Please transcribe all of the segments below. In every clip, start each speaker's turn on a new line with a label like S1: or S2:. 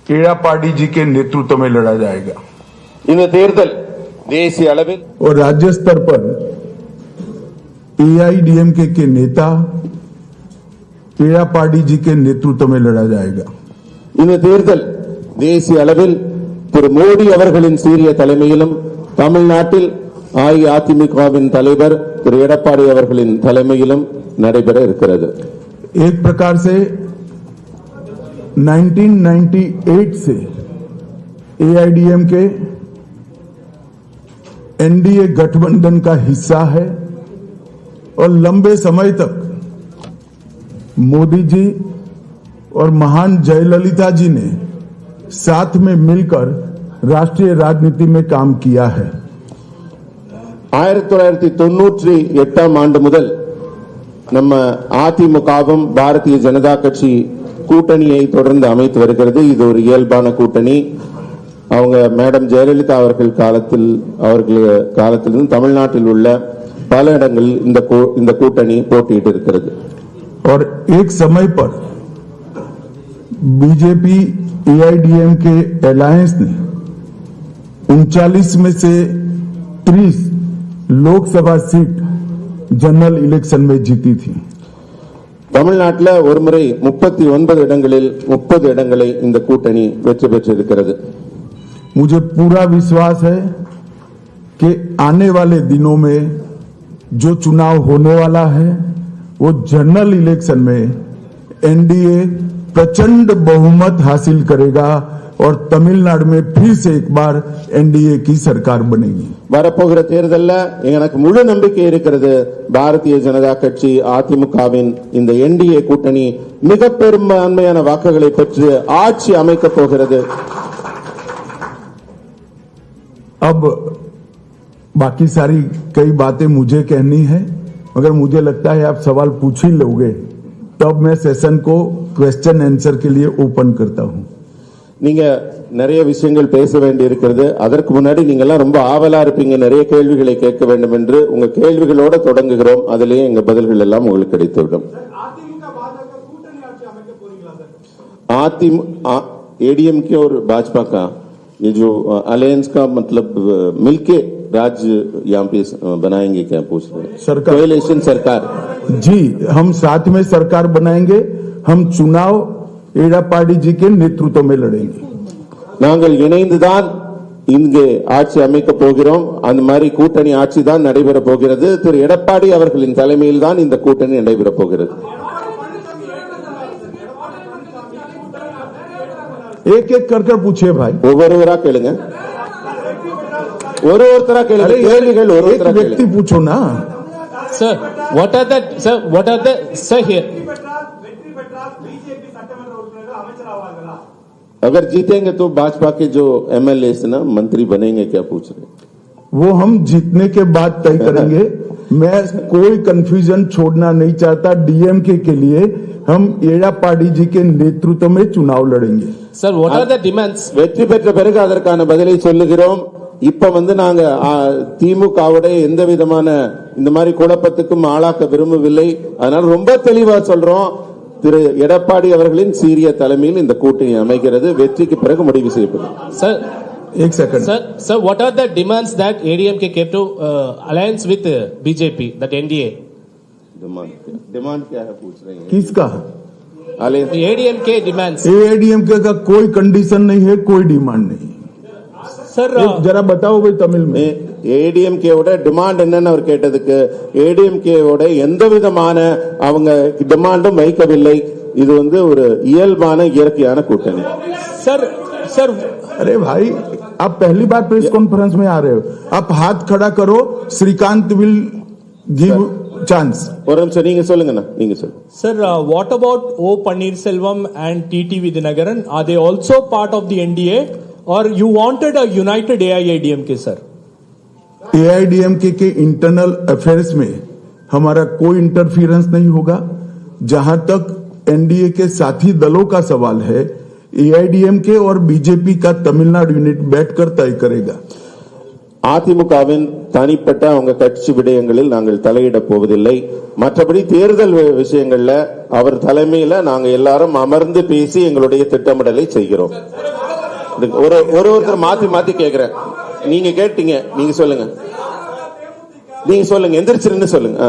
S1: एड़ापाडी जी के नेतृत्व में लड़ा जाएगा।
S2: இந்த தேர்தல் தேசிய அளவில்
S1: और राज्य स्तर पर एआईडीएमके के नेता एड़ापाडी जी के नेतृत्व में लड़ा जाएगा।
S2: இந்த தேர்தல் தேசிய அளவில் திரு மோடி அவர்களின் சீரிய தலைமையிலும் தமிழ்நாட்டில் அஇஅதிமுகவின் தலைவர் திரு எடப்பாடி அவர்களின் தலைமையிலும் நடைபெற இருக்கிறது।
S1: एक प्रकार से 1998 से एआईडीएमके एनडीए गठबंधन का हिस्सा है और लंबे समय तक मोदी जी और महान जयललिता जी ने साथ में मिलकर राष्ट्रीय राजनीति में काम किया है।
S2: 1998 ஆண்டு முதல் நம்ம அதிமுகவும் பாரதிய ஜனதா கட்சி கூட்டணியை தொடர்ந்து அமைத்து வருகிறது। இது ஒரு இயல்பான கூட்டணி। அவங்க மேடம் ஜெயலலிதா அவர்கள் காலத்திலிருந்து தமிழ்நாட்டில் உள்ள பல இடங்களில் இந்த கூட்டணி போட்டியிட்டு இருக்கிறது।
S1: और एक समय पर बीजेपी एआईडीएम के अलायंस ने 39 में से 30 लोकसभा सीट जनरल इलेक्शन में जीती थी।
S2: தமிழ்நாட்டில் ஒருமுறை 39 இடங்களில் 30 இடங்களை இந்த கூட்டணி வெற்றி பெற்றிருக்கிறது।
S1: मुझे पूरा विश्वास है कि आने वाले दिनों में जो चुनाव होने वाला है वो जनरल इलेक्शन में एनडीए प्रचंड बहुमत हासिल करेगा और तमिलनाडु में फिर से एक बार एनडीए की सरकार बनेगी।
S2: வரப்போகிற தேர்தலில் எனக்கு முழு நம்பிக்கை இருக்கிறது। பாரதிய ஜனதா கட்சி அதிமுகவின் இந்த என்டிஏ கூட்டணி மிக பெரும்பான்மையான வாக்குகளை பெற்று ஆட்சி அமைக்கப் போகிறது।
S1: अब बाकी सारी कई बातें मुझे कहनी है, मगर मुझे लगता है आप सवाल पूछ ही लोगे, तब मैं सेशन को क्वेश्चन आंसर के लिए ओपन करता हूं।
S2: நீங்க நிறைய விஷயங்கள் பேச வேண்டி இருக்கிறது। அதற்கு முன்னாடி நீங்க எல்லாம் ரொம்ப ஆவலா இருப்பீங்க, நிறைய கேள்விகளை கேட்க வேண்டும் என்று। உங்க கேள்விகளோட தொடங்குகிறோம், அதிலேயே எங்க பதில்கள் எல்லாம் உங்களுக்கு கிடைத்துவிடும்। एडीएमके और भाजपा का ये जो अलायंस का मतलब मिलके राज्य यहाँ पे बनाएंगे क्या पूछ रहे हैं?
S1: सरकार,
S2: कोएलिशन सरकार।
S1: जी, हम साथ में सरकार बनाएंगे। हम चुनाव एड़ापाडी जी के नेतृत्व में लड़ेंगे।
S2: நாங்கள் இணைந்துதான் இங்கே ஆட்சி அமைக்க போகிறோம்। அந்த மாதிரி கூட்டணி ஆட்சி தான் நடைபெற போகிறது। திரு எடப்பாடி அவர்களின் தலைமையில் தான் இந்த கூட்டணி நடைபெற போகிறது।
S1: एक एक कर पूछिए भाई,
S2: ஒவ்வொருவரா கேளுங்க, ஒருத்தரா கேளுங்க, கேள்விகள் ஒருத்தரா
S1: व्यक्ति पूछो ना।
S3: Sir, what are the sir here?
S2: अगर जीतेंगे तो भाजपा के जो एमएलए ना मंत्री बनेंगे क्या पूछ रहे?
S1: वो हम जीतने के बाद तय करेंगे। मैं कोई कंफ्यूजन छोड़ना नहीं चाहता। डीएमके के लिए हम एड़ापाडी जी के नेतृत्व में चुनाव लड़ेंगे।
S3: Sir, what are the demands?
S2: வெற்றி பெற்ற பிறகு அதற்கான பதிலை சொல்லுகிறோம்। இப்ப நாங்க திமுகவோட எந்த விதமான இந்த மாதிரி குழப்பத்துக்கும் ஆளாக்க விரும்பவில்லை। அதனால ரொம்ப தெளிவா சொல்றோம், திரு எடப்பாடி அவர்களின் சீரிய தலைமையில் இந்த கூட்டணி அமைகிறது। வெற்றிக்கு பிறகு முடிவு செய்யப்படும்।
S3: Sir,
S1: एक second.
S3: Sir, what are the demands that ADMK kept to alliance with BJP, that NDA?
S2: Demand क्या है पूछ रहे हैं?
S1: किसका?
S3: ADMK demands.
S1: एआईडीएमके का कोई कंडीशन नहीं है, कोई डिमांड नहीं।
S3: Sir,
S1: जरा बताओ भाई तमिल में।
S2: ஏடிஎம்கேவோட டிமாண்ட் என்னன்னு அவர் கேட்டதுக்கு ஏடிஎம்கேவோட எந்த விதமான அவங்க டிமாண்டும் வைக்கவில்லை। இது ஒரு இயல்பான இயற்கையான கூட்டணி।
S3: Sir,
S1: अरे भाई, आप पहली बार प्रेस कॉन्फ्रेंस में आ रहे हो, आप हाथ खड़ा करो, श्रीकांत विल गिव चांस।
S2: ஒரு நிமிஷம் நீங்க சொல்லுங்கண்ணா, நீங்க சொல்லுங்க।
S4: Sir, what about O Pannirselvam and TT Vidyanagaran? Are they also part of the NDA, or you wanted a united AIADMK, sir?
S1: AIADMK के इंटरनल अफेयर्स में हमारा कोई इंटरफियरेंस नहीं होगा। जहां तक एनडीए के साथी दलों का सवाल है, एआईडीएमके और बीजेपी का तमिलनाडु यूनिट बैठकर तय करेगा।
S2: அதிமுகவின் தனிப்பட்ட அவங்க கட்சி விடயங்களில் நாங்கள் தலையிட போவதில்லை. மற்றபடி தேர்தல் விஷயங்கள்ல அவர் தலைமையில நாங்க எல்லாரும் அமர்ந்து பேசி எங்களுடைய திட்டமிடலை செய்கிறோம். ஒருத்தர் மாத்தி மாத்தி கேக்குறேன். நீங்க கேட்டீங்க, நீங்க சொல்லுங்க, நீங்க சொல்லுங்க, எந்திரிச்சிருந்து சொல்லுங்க.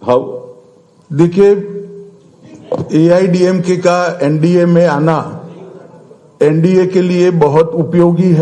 S2: हाउ
S1: देखिए, एआईडीएमके का एनडीए में आना एनडीए के लिए बहुत उपयोगी है.